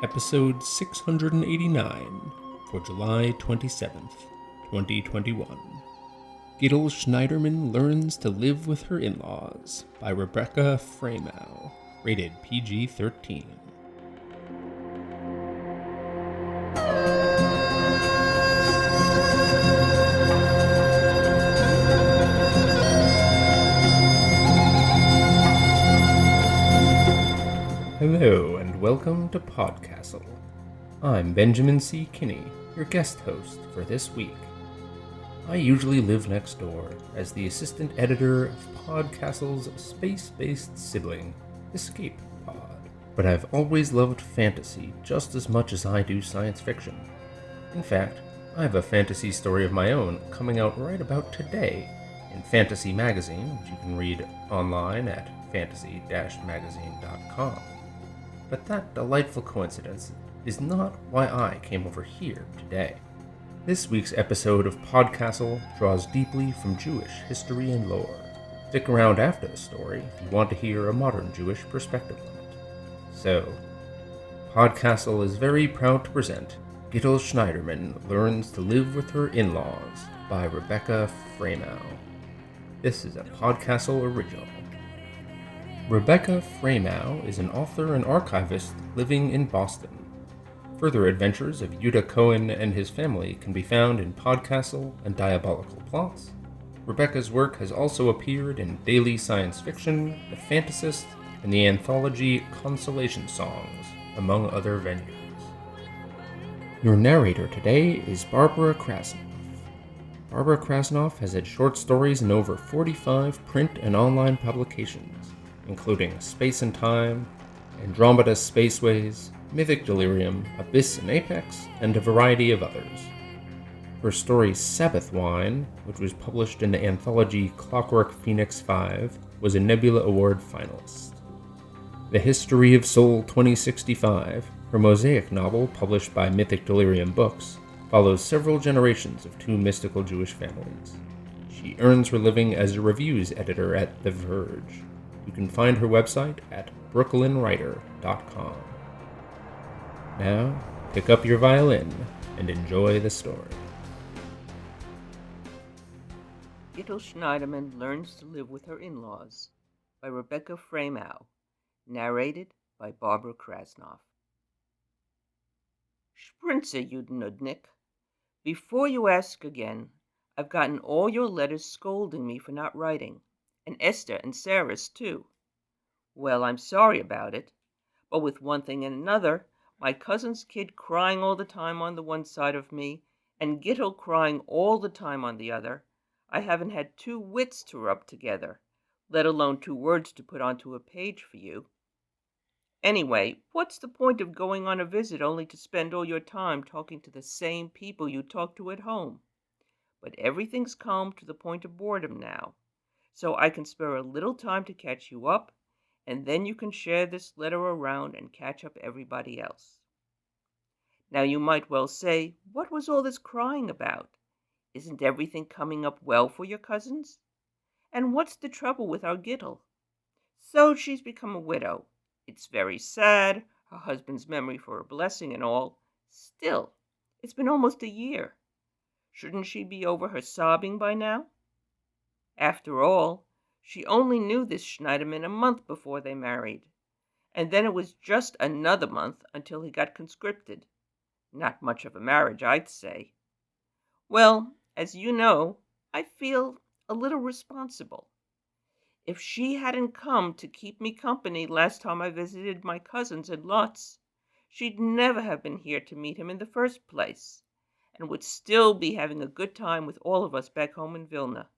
episode 689 for July 27th, 2021. Gitl Schneiderman Learns to Live with Her In-Laws by Rebecca Freymau, rated PG-13. Hello and welcome to PodCastle. I'm Benjamin C. Kinney, your guest host for this week. I usually live next door as the assistant editor of PodCastle's space-based sibling, Escape Pod. But I've always loved fantasy just as much as I do science fiction. In fact, I have a fantasy story of my own coming out right about today in Fantasy Magazine, which you can read online at fantasy-magazine.com. But that delightful coincidence is not why I came over here today. This week's episode of PodCastle draws deeply from Jewish history and lore. Stick around after the story if you want to hear a modern Jewish perspective on it. So, PodCastle is very proud to present Gitl Schneiderman Learns to Live with Her In-Laws by Rebecca Freymau. This is a PodCastle original. Rebecca Freymau is an author and archivist living in Boston. Further adventures of Yuda Cohen and his family can be found in PodCastle and Diabolical Plots. Rebecca's work has also appeared in Daily Science Fiction, The Fantasist, and the anthology Consolation Songs, among other venues. Your narrator today is Barbara Krasnoff. Barbara Krasnoff has had short stories in over 45 print and online publications, including Space and Time, Andromeda Spaceways, Mythic Delirium, Abyss and Apex, and a variety of others. Her story Sabbath Wine, which was published in the anthology Clockwork Phoenix 5, was a Nebula Award finalist. The History of Soul 2065, her mosaic novel published by Mythic Delirium Books, follows several generations of two mystical Jewish families. She earns her living as a reviews editor at The Verge. You can find her website at brooklynwriter.com. Now, pick up your violin and enjoy the story. Gitl Schneiderman Learns to Live with Her In-Laws by Rebecca Freymau, narrated by Barbara Krasnoff. Sprinzer, you nudnik. Before you ask again, I've gotten all your letters scolding me for not writing, and Esther and Sarah's too. Well, I'm sorry about it, but with one thing and another, my cousin's kid crying all the time on the one side of me, and Gitl crying all the time on the other, I haven't had two wits to rub together, let alone two words to put onto a page for you. Anyway, what's the point of going on a visit only to spend all your time talking to the same people you talk to at home? But everything's calm to the point of boredom now, so I can spare a little time to catch you up, and then you can share this letter around and catch up everybody else. Now you might well say, what was all this crying about? Isn't everything coming up well for your cousins? And what's the trouble with our Gitl? So she's become a widow. It's very sad, her husband's memory for a blessing and all. Still, it's been almost a year. Shouldn't she be over her sobbing by now? After all, she only knew this Schneiderman a month before they married, and then it was just another month until he got conscripted. Not much of a marriage, I'd say. Well, as you know, I feel a little responsible. If she hadn't come to keep me company last time I visited my cousins in Lutz, she'd never have been here to meet him in the first place, and would still be having a good time with all of us back home in Vilna.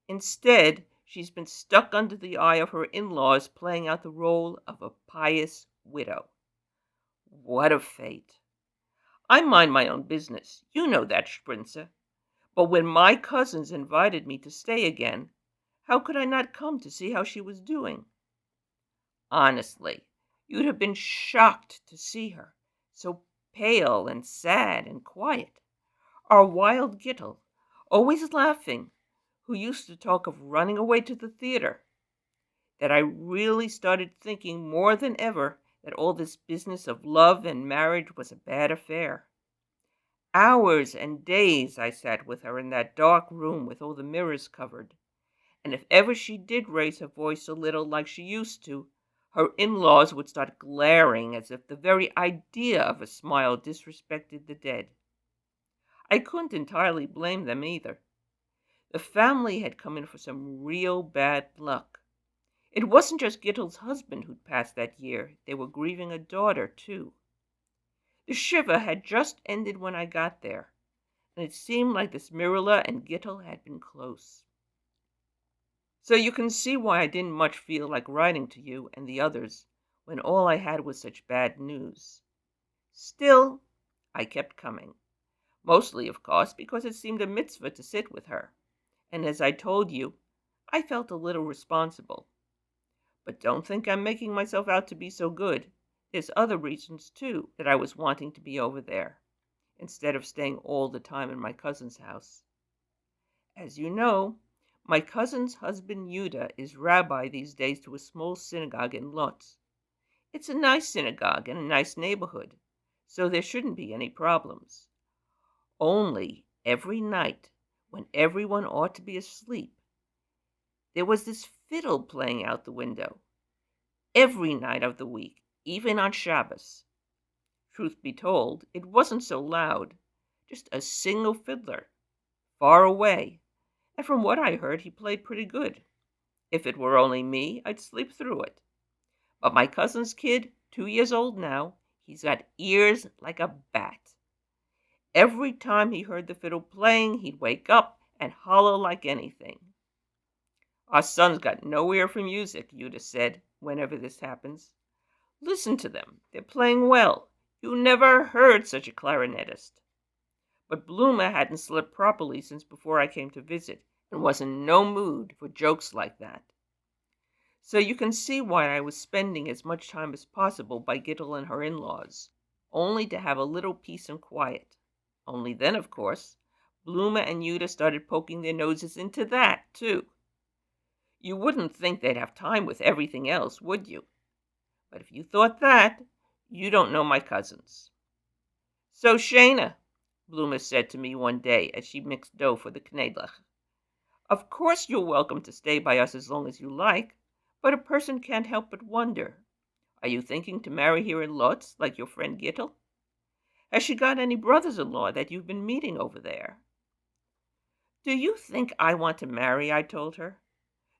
Instead, she's been stuck under the eye of her in-laws playing out the role of a pious widow. What a fate. I mind my own business, you know that, Sprinzer. But when my cousins invited me to stay again, how could I not come to see how she was doing? Honestly, you'd have been shocked to see her, so pale and sad and quiet. Our wild Gitl, always laughing, who used to talk of running away to the theater. That I really started thinking more than ever that all this business of love and marriage was a bad affair. Hours and days I sat with her in that dark room with all the mirrors covered, and if ever she did raise her voice a little like she used to, her in-laws would start glaring as if the very idea of a smile disrespected the dead. I couldn't entirely blame them either. The family had come in for some real bad luck. It wasn't just Gitl's husband who'd passed that year. They were grieving a daughter, too. The shiva had just ended when I got there, and it seemed like this Mirula and Gitl had been close. So you can see why I didn't much feel like writing to you and the others when all I had was such bad news. Still, I kept coming. Mostly, of course, because it seemed a mitzvah to sit with her. And as I told you, I felt a little responsible. But don't think I'm making myself out to be so good. There's other reasons, too, that I was wanting to be over there, instead of staying all the time in my cousin's house. As you know, my cousin's husband Yuda is rabbi these days to a small synagogue in Lodz. It's a nice synagogue in a nice neighborhood, so there shouldn't be any problems. Only every night, when everyone ought to be asleep, there was this fiddle playing out the window. Every night of the week, even on Shabbos. Truth be told, it wasn't so loud, just a single fiddler, far away, and from what I heard he played pretty good. If it were only me, I'd sleep through it. But my cousin's kid, 2 years old now, he's got ears like a bat. Every time he heard the fiddle playing, he'd wake up and holler like anything. Our son's got no ear for music, Yuda said, whenever this happens. Listen to them. They're playing well. You never heard such a clarinetist. But Bluma hadn't slept properly since before I came to visit, and was in no mood for jokes like that. So you can see why I was spending as much time as possible by Gitl and her in-laws, only to have a little peace and quiet. Only then, of course, Bluma and Yuda started poking their noses into that, too. You wouldn't think they'd have time with everything else, would you? But if you thought that, you don't know my cousins. So, Shana, Bluma said to me one day as she mixed dough for the knedlach, of course you're welcome to stay by us as long as you like, but a person can't help but wonder. Are you thinking to marry here in Lodz, like your friend Gitl? Has she got any brothers-in-law that you've been meeting over there? Do you think I want to marry? I told her.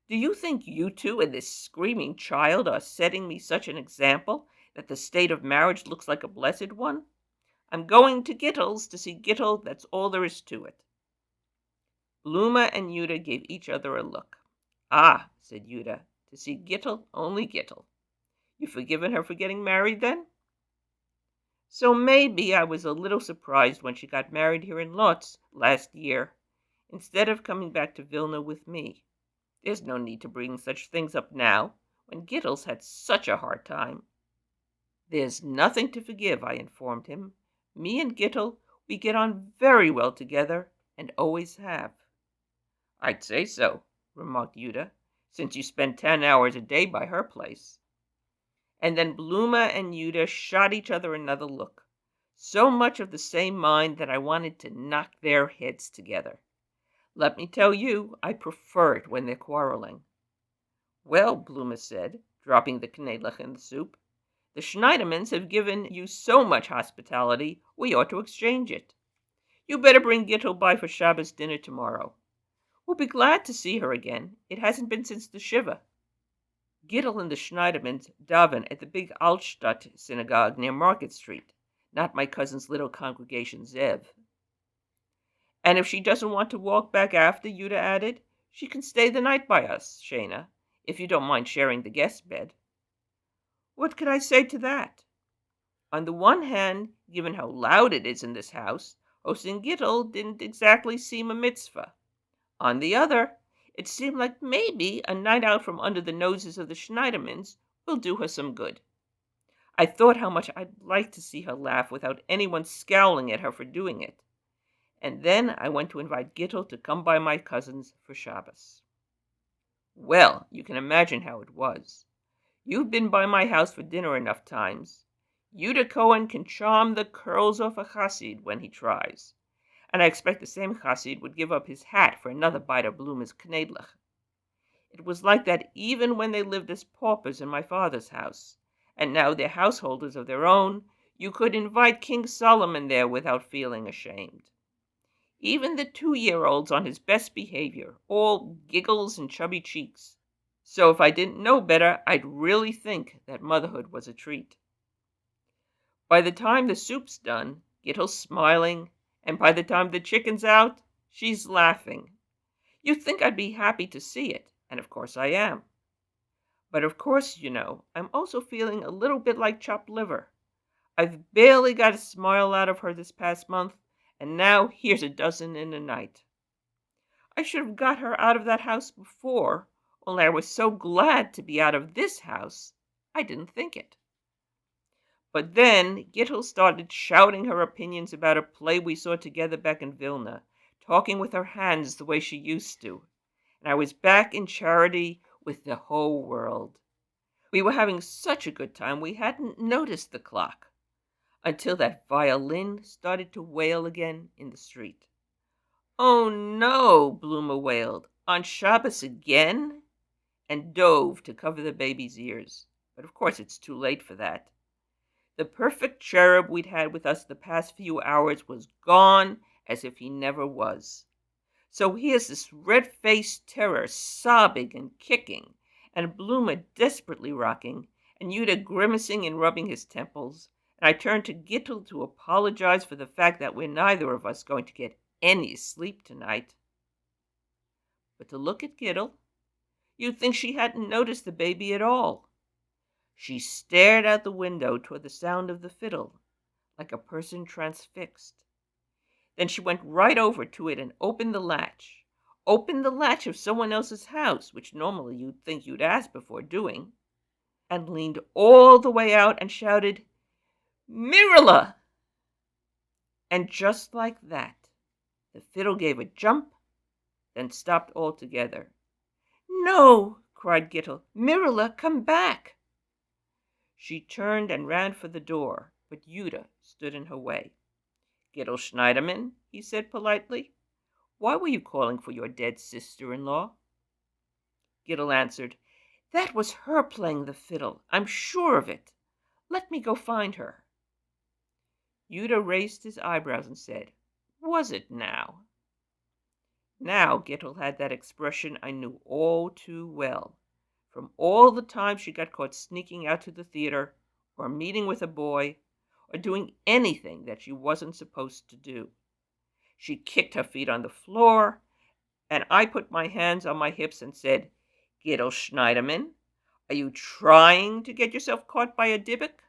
Do you think you two and this screaming child are setting me such an example that the state of marriage looks like a blessed one? I'm going to Gitl's to see Gitl, that's all there is to it. Bluma and Yuda gave each other a look. Ah, said Yuda, to see Gitl, only Gitl. You forgiven her for getting married, then? So maybe I was a little surprised when she got married here in Lodz last year, instead of coming back to Vilna with me. There's no need to bring such things up now, when Gitl's had such a hard time. There's nothing to forgive, I informed him. Me and Gitl, we get on very well together, and always have. I'd say so, remarked Yuda, since you spend 10 hours a day by her place. And then Bluma and Yuda shot each other another look, so much of the same mind that I wanted to knock their heads together. Let me tell you, I prefer it when they're quarreling. Well, Bluma said, dropping the knedlach in the soup, the Schneidermans have given you so much hospitality, we ought to exchange it. You better bring Gitl by for Shabbos dinner tomorrow. We'll be glad to see her again. It hasn't been since the Shiva. Gitl and the Schneidermans daven at the big Altstadt synagogue near Market Street, not my cousin's little congregation Zev. And if she doesn't want to walk back after, Yuda added, she can stay the night by us, Shana, if you don't mind sharing the guest bed. What could I say to that? On the one hand, given how loud it is in this house, hosting Gitl didn't exactly seem a mitzvah. On the other, it seemed like maybe a night out from under the noses of the Schneidermans will do her some good. I thought how much I'd like to see her laugh without anyone scowling at her for doing it. And then I went to invite Gitl to come by my cousins for Shabbos. Well, you can imagine how it was. You've been by my house for dinner enough times. Yuda Cohen can charm the curls off a chassid when he tries, and I expect the same chassid would give up his hat for another bite of Blumen's knedlich. It was like that even when they lived as paupers in my father's house, and now they're householders of their own. You could invite King Solomon there without feeling ashamed. Even the 2-year-old's on his best behavior, all giggles and chubby cheeks. So if I didn't know better, I'd really think that motherhood was a treat. By the time the soup's done, Gitl's smiling, and by the time the chicken's out, she's laughing. You'd think I'd be happy to see it, and of course I am. But of course, I'm also feeling a little bit like chopped liver. I've barely got a smile out of her this past month, and now here's a dozen in a night. I should have got her out of that house before, only I was so glad to be out of this house, I didn't think it. But then Gitl started shouting her opinions about a play we saw together back in Vilna, talking with her hands the way she used to, and I was back in charity with the whole world. We were having such a good time we hadn't noticed the clock, until that violin started to wail again in the street. "Oh no," Bluma wailed, "on Shabbos again?" and dove to cover the baby's ears. But of course it's too late for that. The perfect cherub we'd had with us the past few hours was gone as if he never was. So here's this red-faced terror sobbing and kicking, and Bluma desperately rocking, and Yuda grimacing and rubbing his temples, and I turned to Gitl to apologize for the fact that we're neither of us going to get any sleep tonight. But to look at Gitl, you'd think she hadn't noticed the baby at all. She stared out the window toward the sound of the fiddle, like a person transfixed. Then she went right over to it and opened the latch. Opened the latch of someone else's house, which normally you'd think you'd ask before doing, and leaned all the way out and shouted, "Mirala!" And just like that, the fiddle gave a jump, then stopped altogether. "No!" cried Gitl. "Mirala, come back!" She turned and ran for the door, but Yuda stood in her way. "Gitl Schneiderman," he said politely, "why were you calling for your dead sister-in-law?" Gitl answered, "That was her playing the fiddle. I'm sure of it. Let me go find her." Yuda raised his eyebrows and said, "Was it now?" Now Gitl had that expression I knew all too well, from all the times she got caught sneaking out to the theater, or meeting with a boy, or doing anything that she wasn't supposed to do. She kicked her feet on the floor, and I put my hands on my hips and said, "Gitl Schneiderman, are you trying to get yourself caught by a dybbuk?"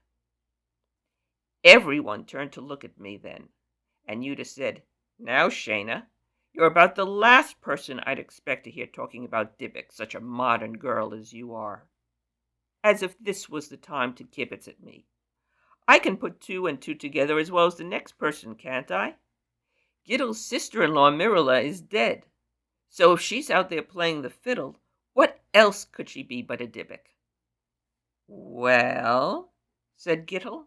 Everyone turned to look at me then, and Yuda said, "Now, Shana, you're about the last person I'd expect to hear talking about dybbuk, such a modern girl as you are." As if this was the time to kibitz at me. I can put 2 and 2 together as well as the next person, can't I? Gitl's sister-in-law Mirala is dead, so if she's out there playing the fiddle, what else could she be but a dybbuk? "Well," said Gitl,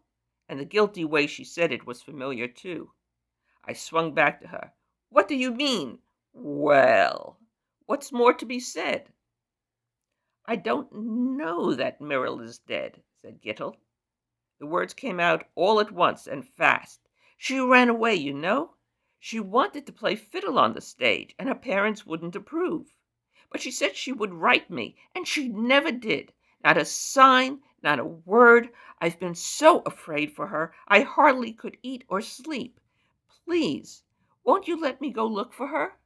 and the guilty way she said it was familiar too. I swung back to her. "What do you mean, well? What's more to be said?" "I don't know that Mirala's dead," said Gitl. The words came out all at once and fast. "She ran away, you know. She wanted to play fiddle on the stage, and her parents wouldn't approve. But she said she would write me, and she never did. Not a sign, not a word. I've been so afraid for her, I hardly could eat or sleep. Please, won't you let me go look for her?"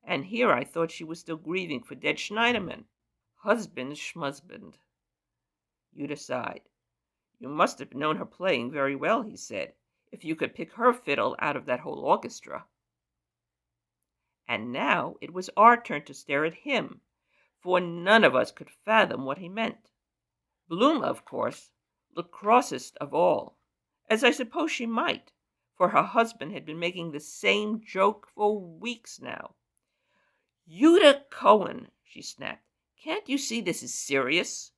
And here I thought she was still grieving for dead Schneiderman. Husband schmusband. Yuda sighed. "You must have known her playing very well," he said, "if you could pick her fiddle out of that whole orchestra." And now it was our turn to stare at him, for none of us could fathom what he meant. Bluma, of course, looked crossest of all, as I suppose she might, for her husband had been making the same joke for weeks now. "Yuda Cohen," she snapped, "can't you see this is serious?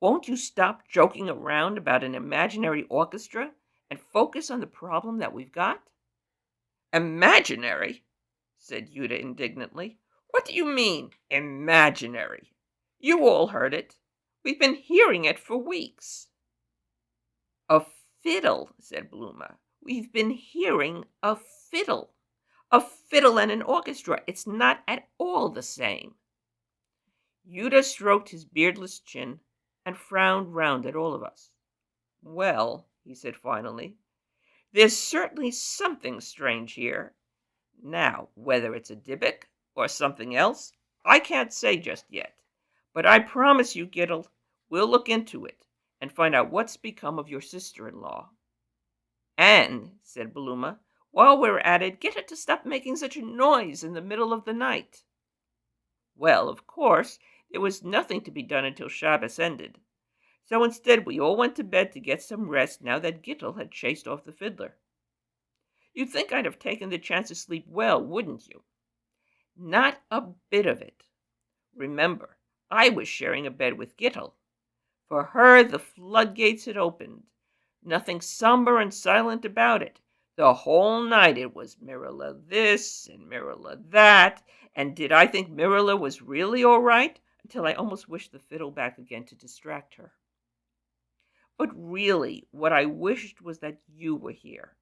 Won't you stop joking around about an imaginary orchestra and focus on the problem that we've got?" "Imaginary?" said Yuda indignantly. "What do you mean, imaginary? You all heard it. We've been hearing it for weeks." "A fiddle," said Bluma. "We've been hearing a fiddle. A fiddle and an orchestra. It's not at all the same." Yuda stroked his beardless chin and frowned round at all of us. "Well," he said finally, "there's certainly something strange here. Now, whether it's a dybbuk or something else, I can't say just yet. But I promise you, Gitl, we'll look into it and find out what's become of your sister-in-law. And," said Bluma, "while we're at it, get her to stop making such a noise in the middle of the night." Well, of course, there was nothing to be done until Shabbos ended. So instead we all went to bed to get some rest now that Gitl had chased off the fiddler. You'd think I'd have taken the chance to sleep well, wouldn't you? Not a bit of it. Remember, I was sharing a bed with Gitl. For her the floodgates had opened. Nothing somber and silent about it. The whole night it was Mirala this and Mirala that, and did I think Mirala was really all right until I almost wished the fiddle back again to distract her. But really, what I wished was that you were here,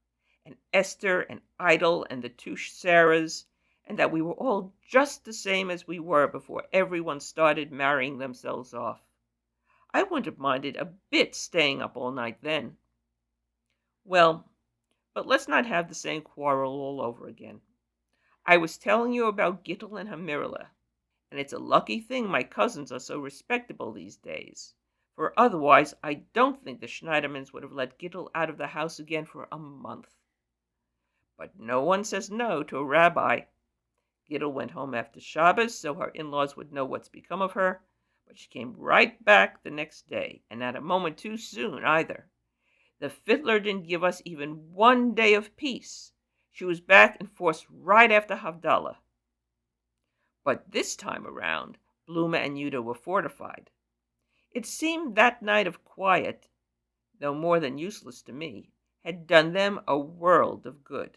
and Esther and Idle and the two Sarahs, and that we were all just the same as we were before everyone started marrying themselves off. I wouldn't have minded a bit staying up all night then. Well, but let's not have the same quarrel all over again. I was telling you about Gitl and Hamirla, and it's a lucky thing my cousins are so respectable these days, for otherwise I don't think the Schneidermans would have let Gitl out of the house again for a month. But no one says no to a rabbi. Gitl went home after Shabbos so her in-laws would know what's become of her, but she came right back the next day, and not a moment too soon either. The fiddler didn't give us even 1 day of peace. She was back in force right after Havdalah. But this time around, Bluma and Yuda were fortified. It seemed that night of quiet, though more than useless to me, had done them a world of good.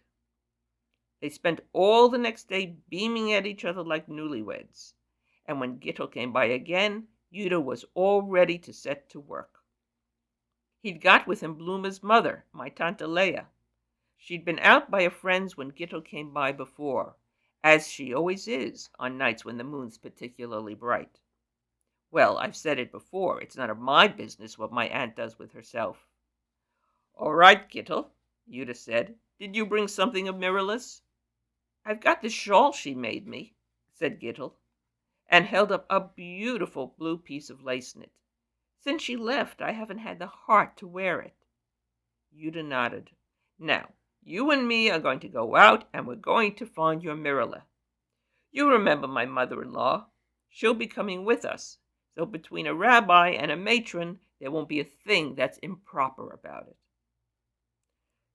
They spent all the next day beaming at each other like newlyweds, and when Gitl came by again, Yuda was all ready to set to work. He'd got with him Bluma's mother, my Tante Leah. She'd been out by a friend's when Gitl came by before, as she always is on nights when the moon's particularly bright. Well, I've said it before, it's none of my business what my aunt does with herself. "All right, Gitl," Yuda said. "Did you bring something of Mirala's?" "I've got the shawl she made me," said Gitl, and held up a beautiful blue piece of lace knit. "Since she left, I haven't had the heart to wear it." Yuda nodded. "Now, you and me are going to go out, and we're going to find your Mirala. You remember my mother-in-law. She'll be coming with us, so between a rabbi and a matron, there won't be a thing that's improper about it."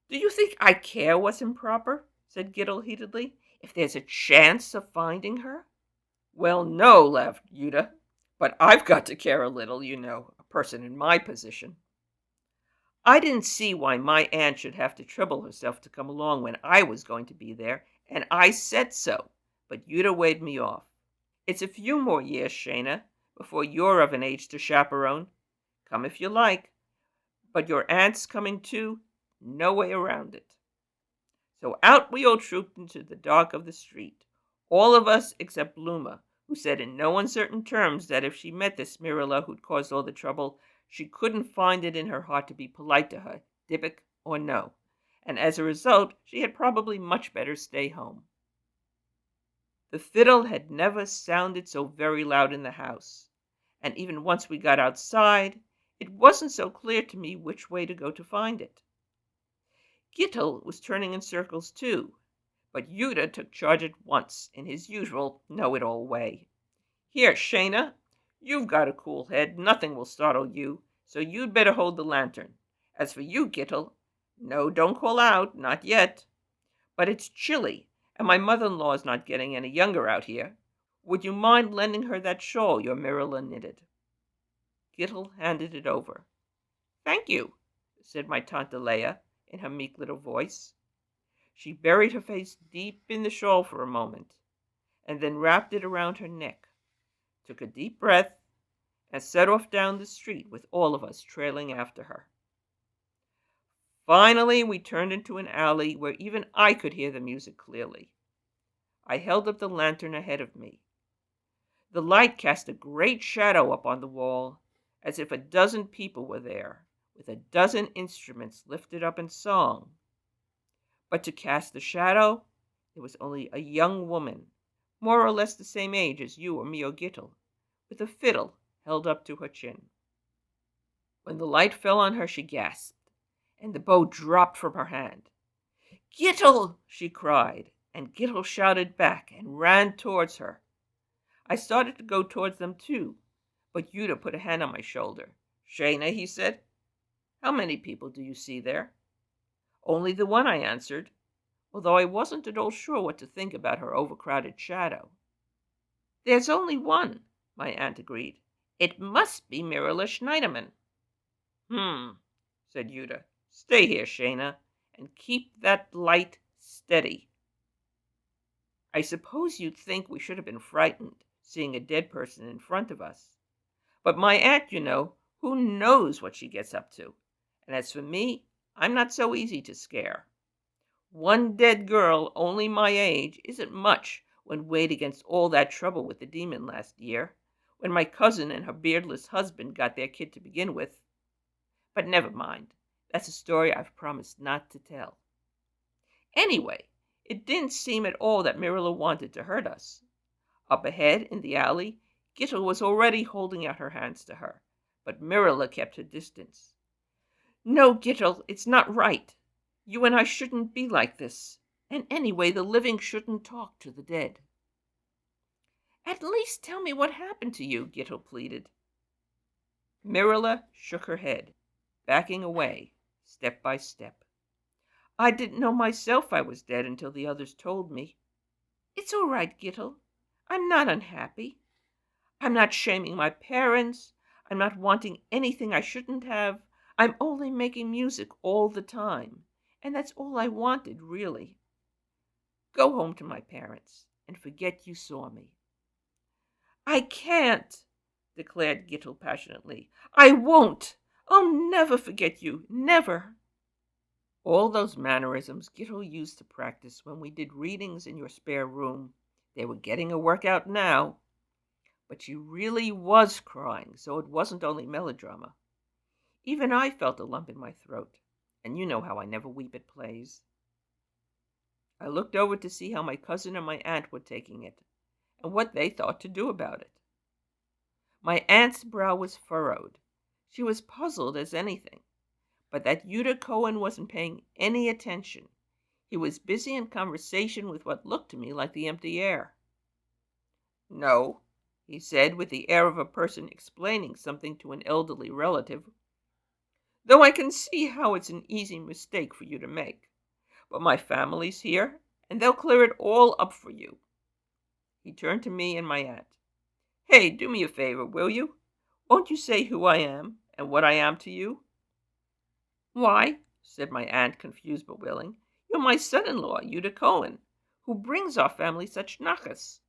"Do you think I care what's improper?" said Gitl heatedly. "If there's a chance of finding her?" "Well, no," laughed Yuda, "but I've got to care a little, you know, a person in my position." I didn't see why my aunt should have to trouble herself to come along when I was going to be there, and I said so, but Yuda waved me off. "It's a few more years, Shana, before you're of an age to chaperone. Come if you like, but your aunt's coming too, no way around it." So out we all trooped into the dark of the street, all of us except Bluma, who said in no uncertain terms that if she met this Mirala who'd caused all the trouble, she couldn't find it in her heart to be polite to her, dybbuk or no, and as a result she had probably much better stay home. The fiddle had never sounded so very loud in the house, and even once we got outside, it wasn't so clear to me which way to go to find it. Gitl was turning in circles too, but Yuda took charge at once in his usual know-it-all way. "Here, Shana, you've got a cool head, nothing will startle you, so you'd better hold the lantern. As for you, Gitl, no, don't call out, not yet. But it's chilly, and my mother-in-law's not getting any younger out here. Would you mind lending her that shawl your Mirala knitted?" Gitl handed it over. "Thank you," said my Tante Leah in her meek little voice. She buried her face deep in the shawl for a moment, and then wrapped it around her neck, took a deep breath, and set off down the street with all of us trailing after her. Finally, we turned into an alley where even I could hear the music clearly. I held up the lantern ahead of me. The light cast a great shadow up on the wall, as if a dozen people were there, with a dozen instruments lifted up in song. But to cast the shadow, there was only a young woman, more or less the same age as you or me or Gitl, with a fiddle held up to her chin. When the light fell on her, she gasped, and the bow dropped from her hand. "Gitl!" she cried, and Gitl shouted back and ran towards her. I started to go towards them too, but Yuda put a hand on my shoulder. "Shana," he said, "how many people do you see there?" "Only the one," I answered, although I wasn't at all sure what to think about her overcrowded shadow. "There's only one," my aunt agreed. "It must be Mirala Schneiderman." Said Yuda. "Stay here, Shana, and keep that light steady." I suppose you'd think we should have been frightened, seeing a dead person in front of us. But my aunt, who knows what she gets up to? And as for me, I'm not so easy to scare. One dead girl only my age isn't much when weighed against all that trouble with the demon last year, when my cousin and her beardless husband got their kid to begin with. But never mind. That's a story I've promised not to tell. Anyway, it didn't seem at all that Mirala wanted to hurt us. Up ahead, in the alley, Gitl was already holding out her hands to her, but Mirala kept her distance. "No, Gitl, it's not right. You and I shouldn't be like this. And anyway, the living shouldn't talk to the dead." "At least tell me what happened to you," Gitl pleaded. Mirala shook her head, backing away, step by step. "I didn't know myself I was dead until the others told me. It's all right, Gitl. I'm not unhappy. I'm not shaming my parents. I'm not wanting anything I shouldn't have. I'm only making music all the time. And that's all I wanted, really. Go home to my parents and forget you saw me." "I can't," declared Gitl passionately. "I won't. I'll never forget you. Never." All those mannerisms Gitl used to practice when we did readings in your spare room, they were getting a workout now. But she really was crying, so it wasn't only melodrama. Even I felt a lump in my throat, and you know how I never weep at plays. I looked over to see how my cousin and my aunt were taking it, and what they thought to do about it. My aunt's brow was furrowed. She was puzzled as anything, but that Yuda Cohen wasn't paying any attention. He was busy in conversation with what looked to me like the empty air. "No," he said, with the air of a person explaining something to an elderly relative, "though I can see how it's an easy mistake for you to make. But my family's here, and they'll clear it all up for you." He turned to me and my aunt. "Hey, do me a favor, will you? Won't you say who I am and what I am to you?" "Why," said my aunt, confused but willing, "you're my son-in-law, Yuda Cohen, who brings our family such nachas."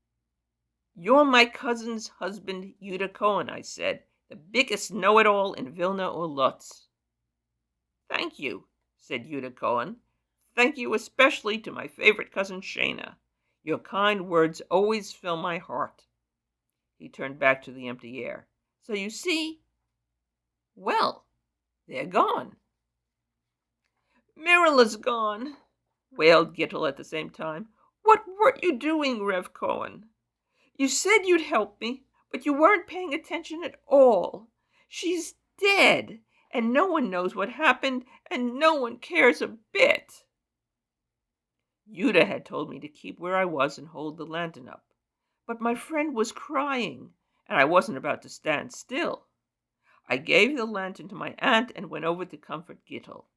"You're my cousin's husband, Yuda Cohen," I said, "the biggest know-it-all in Vilna or Lutz." "Thank you," said Yuda Cohen. "Thank you especially to my favorite cousin Shana. Your kind words always fill my heart." He turned back to the empty air. "So you see, well, they're gone." "Mirala's gone," wailed Gitl at the same time. "What were you doing, Rev Cohen? You said you'd help me, but you weren't paying attention at all. She's dead, and no one knows what happened, and no one cares a bit." Yuda had told me to keep where I was and hold the lantern up, but my friend was crying, and I wasn't about to stand still. I gave the lantern to my aunt and went over to comfort Gitl.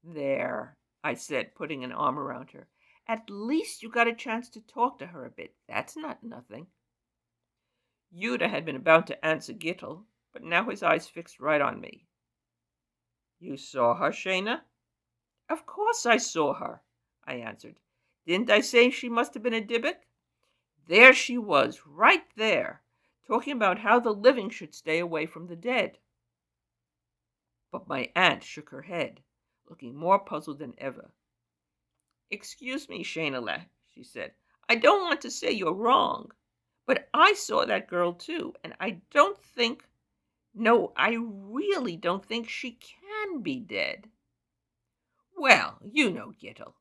"There," I said, putting an arm around her. "At least you got a chance to talk to her a bit. That's not nothing." Yuda had been about to answer Gitl, but now his eyes fixed right on me. You saw her, Shana? Of course I saw her, I answered. Didn't I say she must have been a Dybbuk? There she was, right there, talking about how the living should stay away from the dead. But my aunt shook her head, looking more puzzled than ever. Excuse me, Shana, she said. I don't want to say you're wrong, but I saw that girl too, and I really don't think she can be dead. Well, you know, Gitl,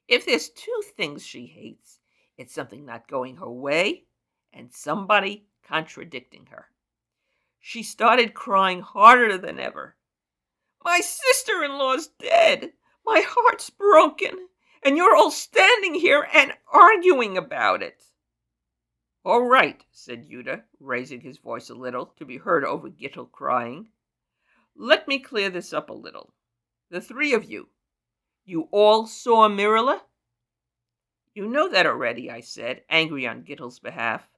if there's two things she hates, it's something not going her way and somebody contradicting her. She started crying harder than ever. My sister-in-law's dead. My heart's broken, and you're all standing here and arguing about it. All right, said Yuda, raising his voice a little to be heard over Gitl crying. Let me clear this up a little. The three of you all saw Mirala? You know that already, I said, angry on Gittl's behalf.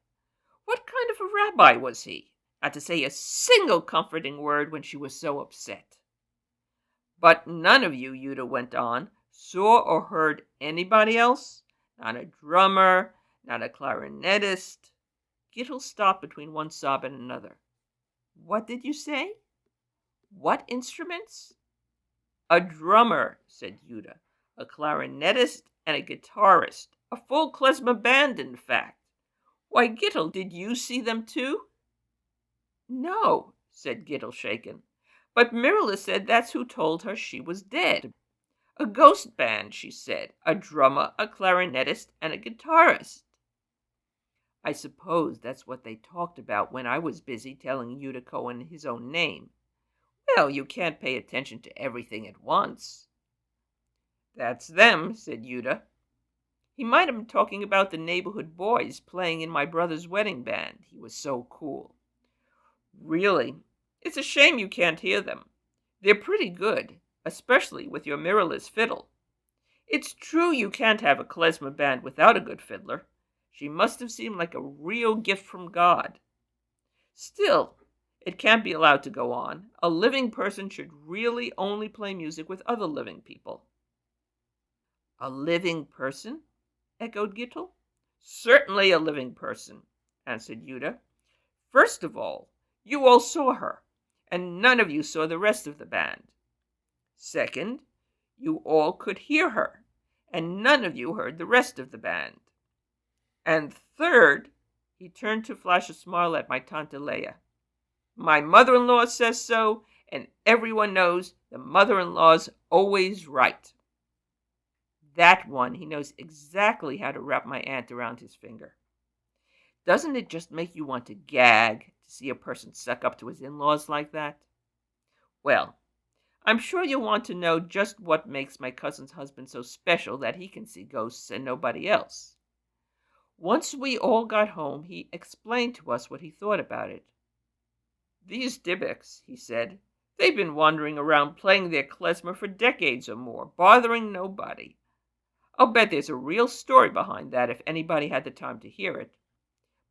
What kind of a rabbi was he, not to say a single comforting word when she was so upset? But none of you, Yuda went on, saw or heard anybody else? Not a drummer, not a clarinetist. Gitl stopped between one sob and another. What did you say? What instruments? A drummer, said Yuda, a clarinetist and a guitarist, a full klezmer band, in fact. Why, Gitl, did you see them too? No, said Gitl, shaken. But Mirala said that's who told her she was dead. A ghost band, she said, a drummer, a clarinetist, and a guitarist. I suppose that's what they talked about when I was busy telling Yuda Cohen his own name. Well, you can't pay attention to everything at once. That's them, said Yuda. He might have been talking about the neighborhood boys playing in my brother's wedding band. He was so cool. Really, it's a shame you can't hear them. They're pretty good, especially with your Mirala's fiddle. It's true you can't have a klezmer band without a good fiddler. She must have seemed like a real gift from God. Still, it can't be allowed to go on. A living person should really only play music with other living people. A living person? Echoed Gitl. Certainly a living person, answered Yuda. First of all, you all saw her, and none of you saw the rest of the band. Second, you all could hear her, and none of you heard the rest of the band. And third, he turned to flash a smile at my Tante Leah. My mother-in-law says so, and everyone knows the mother-in-law's always right. That one, he knows exactly how to wrap my aunt around his finger. Doesn't it just make you want to gag to see a person suck up to his in-laws like that? Well, I'm sure you'll want to know just what makes my cousin's husband so special that he can see ghosts and nobody else. Once we all got home, he explained to us what he thought about it. These Dybbuks, he said, they've been wandering around playing their klezmer for decades or more, bothering nobody. I'll bet there's a real story behind that if anybody had the time to hear it.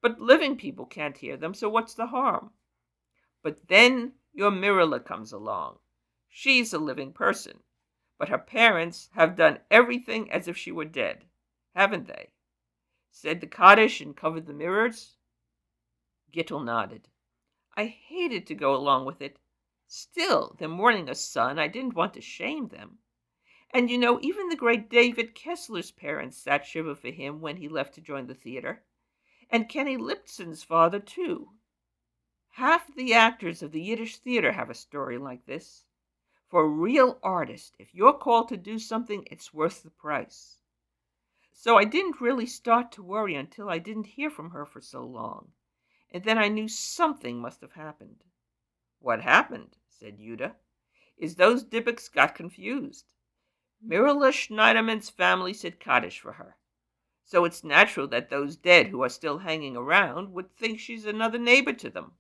But living people can't hear them, so what's the harm? But then your Mirala comes along. She's a living person, but her parents have done everything as if she were dead, haven't they? Said the Kaddish and covered the mirrors? Gitl nodded. I hated to go along with it. Still, they're mourning a son. I didn't want to shame them. And you know, even the great David Kessler's parents sat shiva for him when he left to join the theater. And Kenny Lipson's father, too. Half the actors of the Yiddish theater have a story like this. For a real artist, if you're called to do something, it's worth the price. So I didn't really start to worry until I didn't hear from her for so long. And then I knew something must have happened. What happened, said Yuda, is those Dybbuks got confused. Mirala Schneiderman's family said Kaddish for her. So it's natural that those dead who are still hanging around would think she's another neighbor to them.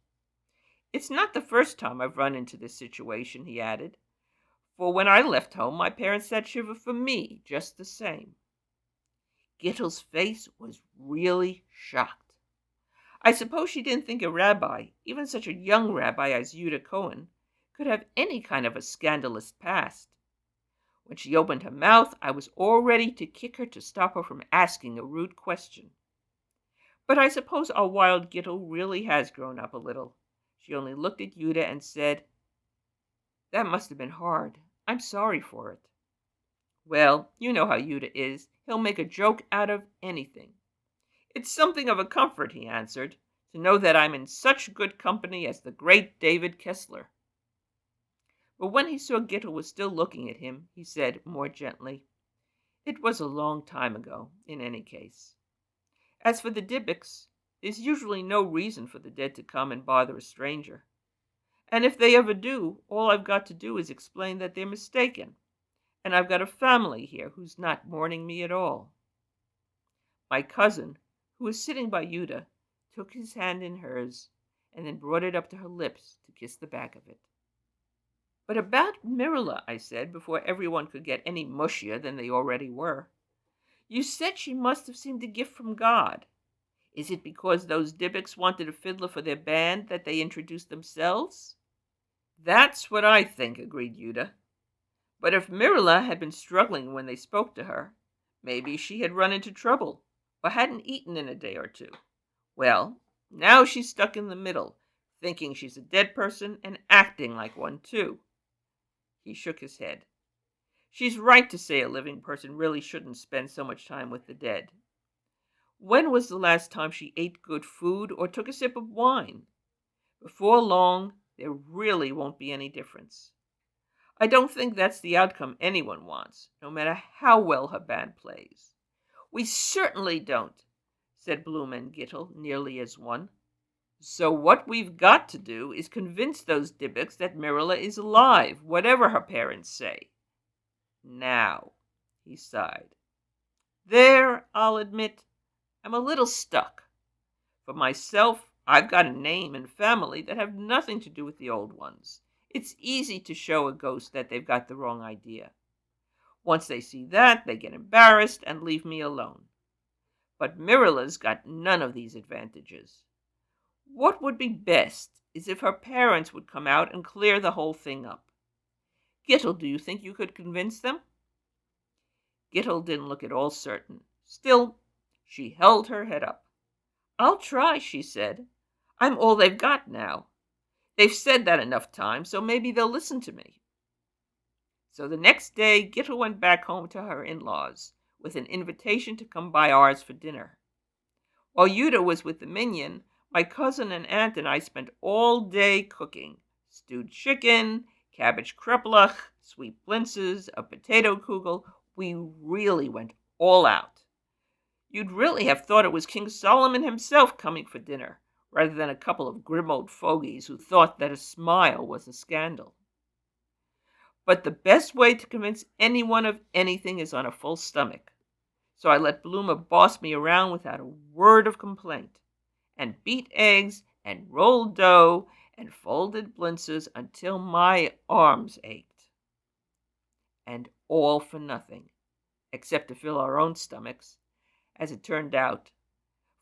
It's not the first time I've run into this situation, he added. For when I left home, my parents sat shiva for me, just the same. Gittl's face was really shocked. I suppose she didn't think a rabbi, even such a young rabbi as Yudah Cohen, could have any kind of a scandalous past. When she opened her mouth, I was all ready to kick her to stop her from asking a rude question. But I suppose our wild Gitl really has grown up a little. She only looked at Yudah and said, "That must have been hard. I'm sorry for it." Well, you know how Yudah is. He'll make a joke out of anything. "It's something of a comfort," he answered, "to know that I'm in such good company as the great David Kessler." But when he saw Gitl was still looking at him, he said more gently, "It was a long time ago, in any case. As for the Dybbuk's, there's usually no reason for the dead to come and bother a stranger. And if they ever do, all I've got to do is explain that they're mistaken, and I've got a family here who's not mourning me at all." My cousin, who was sitting by Yudah, took his hand in hers and then brought it up to her lips to kiss the back of it. "But about Mirala," I said, before everyone could get any mushier than they already were. "You said she must have seemed a gift from God. Is it because those Dybbuk's wanted a fiddler for their band that they introduced themselves?" "That's what I think," agreed Yudah. "But if Mirala had been struggling when they spoke to her, maybe she had run into trouble, or hadn't eaten in a day or two. Well, now she's stuck in the middle, thinking she's a dead person and acting like one too." He shook his head. "She's right to say a living person really shouldn't spend so much time with the dead. When was the last time she ate good food or took a sip of wine? Before long, there really won't be any difference. I don't think that's the outcome anyone wants, no matter how well her band plays." "We certainly don't," said Bloom and Gitl nearly as one. "So what we've got to do is convince those Dybbuk's that Mirala is alive, whatever her parents say. Now," he sighed, "there, I'll admit, I'm a little stuck. For myself, I've got a name and family that have nothing to do with the old ones. It's easy to show a ghost that they've got the wrong idea. Once they see that, they get embarrassed and leave me alone. But Mirala's got none of these advantages. What would be best is if her parents would come out and clear the whole thing up. Gitl, do you think you could convince them?" Gitl didn't look at all certain. Still, she held her head up. "I'll try," she said. "I'm all they've got now. They've said that enough times, so maybe they'll listen to me." So the next day, Gitl went back home to her in-laws with an invitation to come by ours for dinner. While Yudah was with the minyan, my cousin and aunt and I spent all day cooking: stewed chicken, cabbage kreplach, sweet blintzes, a potato kugel. We really went all out. You'd really have thought it was King Solomon himself coming for dinner, rather than a couple of grim old fogies who thought that a smile was a scandal. But the best way to convince anyone of anything is on a full stomach. So I let Bloomer boss me around without a word of complaint, and beat eggs, and rolled dough, and folded blintzes until my arms ached. And all for nothing, except to fill our own stomachs, as it turned out.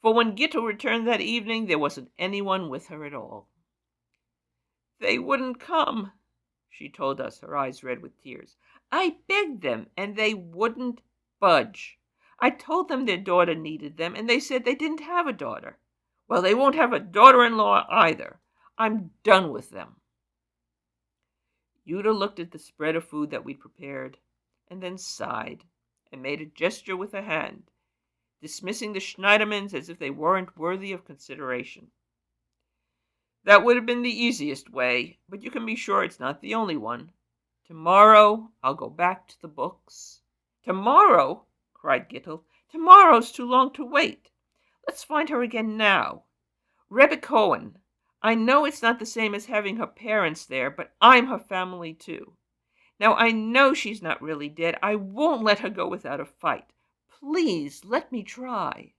For when Gitl returned that evening, there wasn't anyone with her at all. "They wouldn't come," she told us, her eyes red with tears. "I begged them, and they wouldn't budge. I told them their daughter needed them, and they said they didn't have a daughter. Well, they won't have a daughter-in-law either. I'm done with them." Yudah looked at the spread of food that we'd prepared, and then sighed, and made a gesture with her hand, dismissing the Schneidermans as if they weren't worthy of consideration. "That would have been the easiest way, but you can be sure it's not the only one. Tomorrow I'll go back to the books." "Tomorrow?" cried Gitl. "Tomorrow's too long to wait. Let's find her again now. Rebbe Cohen, I know it's not the same as having her parents there, but I'm her family too. Now I know she's not really dead. I won't let her go without a fight. Please let me try."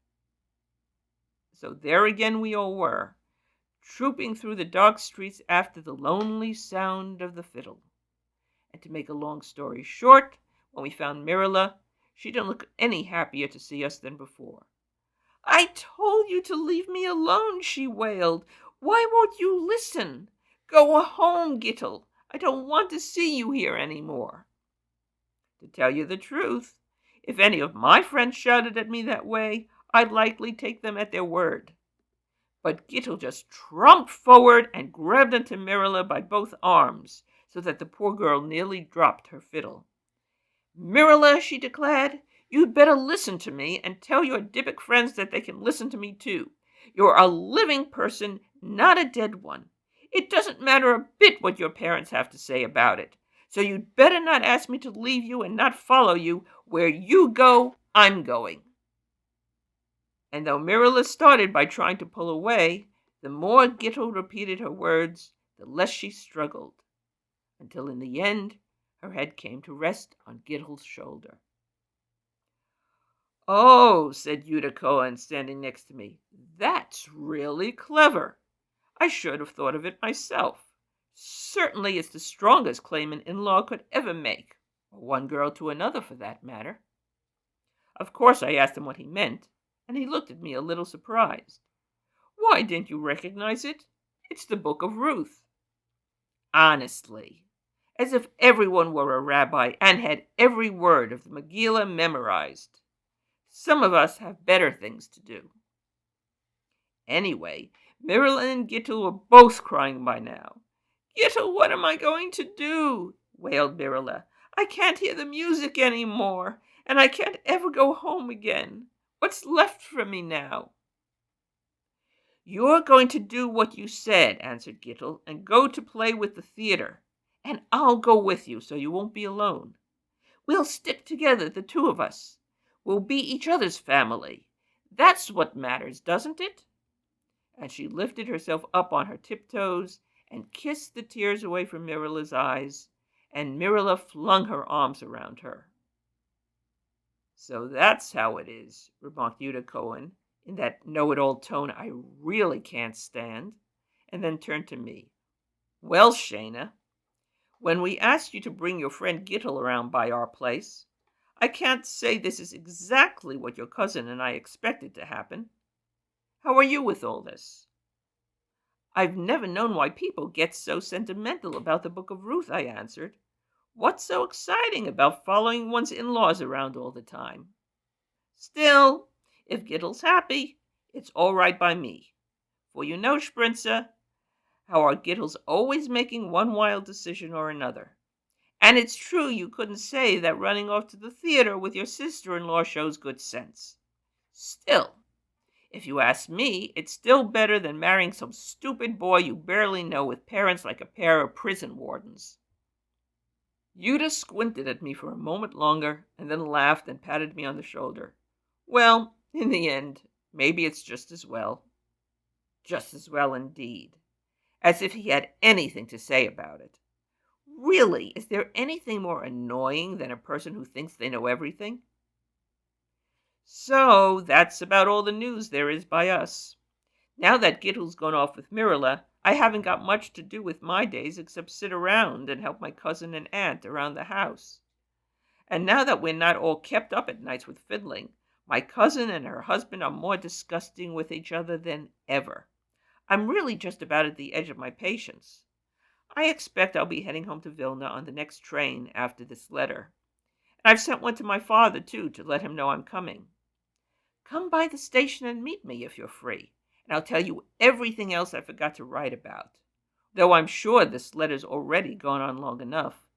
So there again we all were, trooping through the dark streets after the lonely sound of the fiddle. And to make a long story short, when we found Mirala, she didn't look any happier to see us than before. I told you to leave me alone, she wailed. Why won't you listen? Go home, Gitl. I don't want to see you here any more. To tell you the truth, if any of my friends shouted at me that way, I'd likely take them at their word. But Gitl just trumped forward and grabbed onto Mirella by both arms, so that the poor girl nearly dropped her fiddle. Mirella, she declared, you'd better listen to me and tell your Dybbuk friends that they can listen to me too. You're a living person, not a dead one. It doesn't matter a bit what your parents have to say about it. So you'd better not ask me to leave you and not follow you. Where you go, I'm going. And though Mirella started by trying to pull away, the more Gitl repeated her words, the less she struggled, until in the end her head came to rest on Gitl's shoulder. Oh, said Yuda Cohen, standing next to me, that's really clever. I should have thought of it myself. Certainly it's the strongest claim an in-law could ever make, or one girl to another for that matter. Of course I asked him what he meant, and he looked at me a little surprised. Why didn't you recognize it? It's the Book of Ruth. Honestly, as if everyone were a rabbi and had every word of the Megillah memorized. Some of us have better things to do. Anyway, Mirella and Gitl were both crying by now. Gitl, what am I going to do? Wailed Mirella. I can't hear the music any more, and I can't ever go home again. What's left for me now? You're going to do what you said, answered Gitl, and go to play with the theater. And I'll go with you, so you won't be alone. We'll stick together, the two of us. We'll be each other's family. That's what matters, doesn't it? And she lifted herself up on her tiptoes and kissed the tears away from Mirella's eyes, and Mirella flung her arms around her. So that's how it is, remarked Yuda Cohen, in that know-it-all tone I really can't stand, and then turned to me. Well, Shana, when we asked you to bring your friend Gitl around by our place, I can't say this is exactly what your cousin and I expected to happen. How are you with all this? I've never known why people get so sentimental about the Book of Ruth, I answered. What's so exciting about following one's in-laws around all the time? Still, if Gitl's happy, it's all right by me. For you know, Sprinza, how our Gitl's always making one wild decision or another. And it's true you couldn't say that running off to the theater with your sister-in-law shows good sense. Still, if you ask me, it's still better than marrying some stupid boy you barely know with parents like a pair of prison wardens. Yuda squinted at me for a moment longer and then laughed and patted me on the shoulder. Well, in the end, maybe it's just as well. Just as well indeed. As if he had anything to say about it. Really, is there anything more annoying than a person who thinks they know everything? So that's about all the news there is by us. Now that Gitl's gone off with Mirella, I haven't got much to do with my days except sit around and help my cousin and aunt around the house. And now that we're not all kept up at nights with fiddling, my cousin and her husband are more disgusting with each other than ever. I'm really just about at the edge of my patience. I expect I'll be heading home to Vilna on the next train after this letter. And I've sent one to my father, too, to let him know I'm coming. Come by the station and meet me if you're free, and I'll tell you everything else I forgot to write about, though I'm sure this letter's already gone on long enough.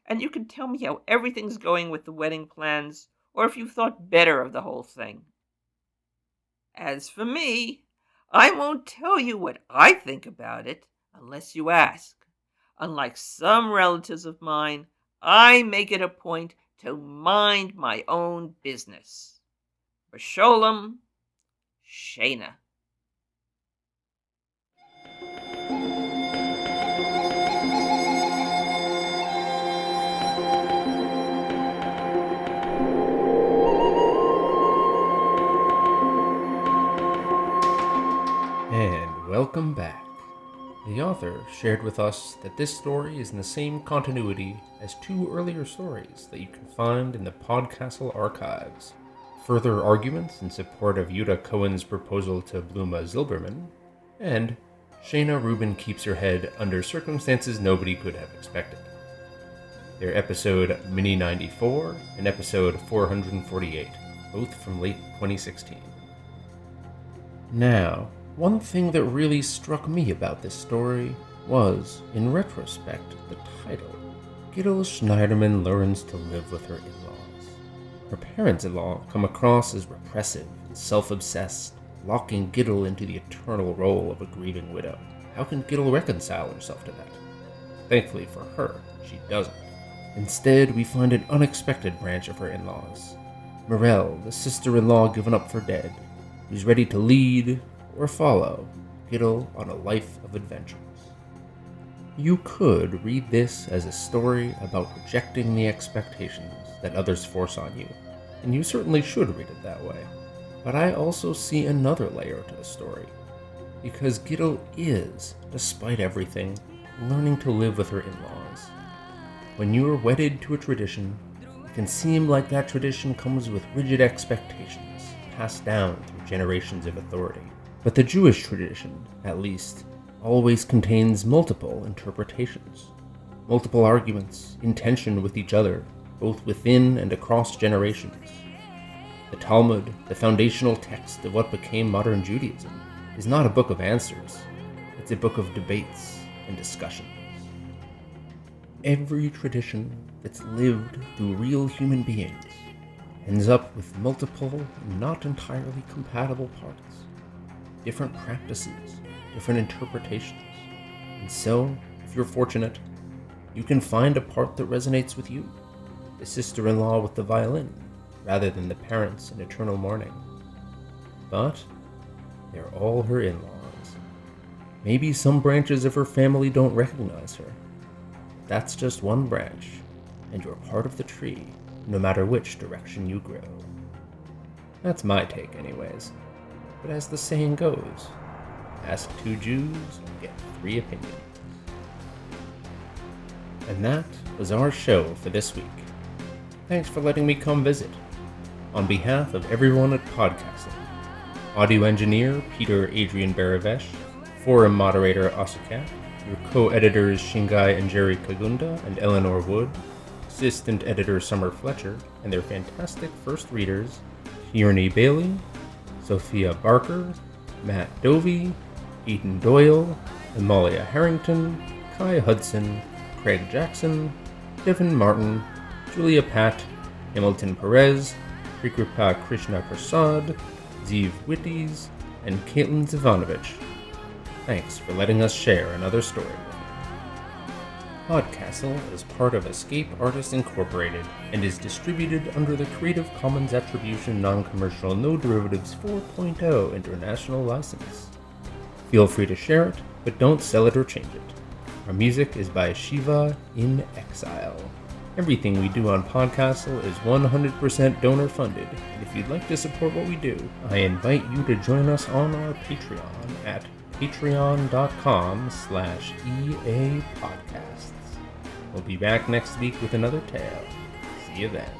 And you can tell me how everything's going with the wedding plans, or if you've thought better of the whole thing. As for me, I won't tell you what I think about it unless you ask. Unlike some relatives of mine, I make it a point to mind my own business. B'sholem, Shana. And welcome back. The author shared with us that this story is in the same continuity as two earlier stories that you can find in the PodCastle archives. further arguments in support of Yuta Cohen's proposal to Bluma Zilberman, and Shayna Rubin keeps her head under circumstances nobody could have expected. They're episode Mini 94 and episode 448, both from late 2016. Now, one thing that really struck me about this story was, in retrospect, the title. Gitl Schneiderman learns to live with her in-laws. Her parents-in-law come across as repressive and self-obsessed, locking Gitl into the eternal role of a grieving widow. How can Gitl reconcile herself to that? Thankfully for her, she doesn't. Instead, we find an unexpected branch of her in-laws. Morel, the sister-in-law given up for dead, who's ready to lead, or follow, Gitl on a life of adventures. You could read this as a story about rejecting the expectations that others force on you, and you certainly should read it that way. But I also see another layer to the story, because Gitl is, despite everything, learning to live with her in-laws. When you are wedded to a tradition, it can seem like that tradition comes with rigid expectations, passed down through generations of authority. But the Jewish tradition, at least, always contains multiple interpretations, multiple arguments in tension with each other, both within and across generations. The Talmud, the foundational text of what became modern Judaism, is not a book of answers. It's a book of debates and discussions. Every tradition that's lived through real human beings ends up with multiple and not entirely compatible parts, different practices, different interpretations. And so, if you're fortunate, you can find a part that resonates with you, the sister-in-law with the violin, rather than the parents in eternal mourning. But they're all her in-laws. Maybe some branches of her family don't recognize her. That's just one branch, and you're part of the tree, no matter which direction you grow. That's my take anyways. But as the saying goes, ask 2 Jews, get 3 opinions. And that was our show for this week. Thanks for letting me come visit. On behalf of everyone at PodCastle, audio engineer Peter Adrian Baravesh, forum moderator Asukat, your co-editors Shingai and Jerry Kagunda and Eleanor Wood, assistant editor Summer Fletcher, and their fantastic first readers, Tierney Bailey, Sophia Barker, Matt Dovey, Eden Doyle, Amalia Harrington, Kai Hudson, Craig Jackson, Devin Martin, Julia Patt, Hamilton Perez, Prikrupa Krishna Prasad, Zeev Witties, and Caitlin Zivanovich. Thanks for letting us share another story with you. PodCastle is part of Escape Artists Incorporated and is distributed under the Creative Commons Attribution Non-Commercial No Derivatives 4.0 International License. Feel free to share it, but don't sell it or change it. Our music is by Shiva in Exile. Everything we do on PodCastle is 100% donor funded, and if you'd like to support what we do, I invite you to join us on our Patreon at patreon.com/EAPodcasts. We'll be back next week with another tale. See you then.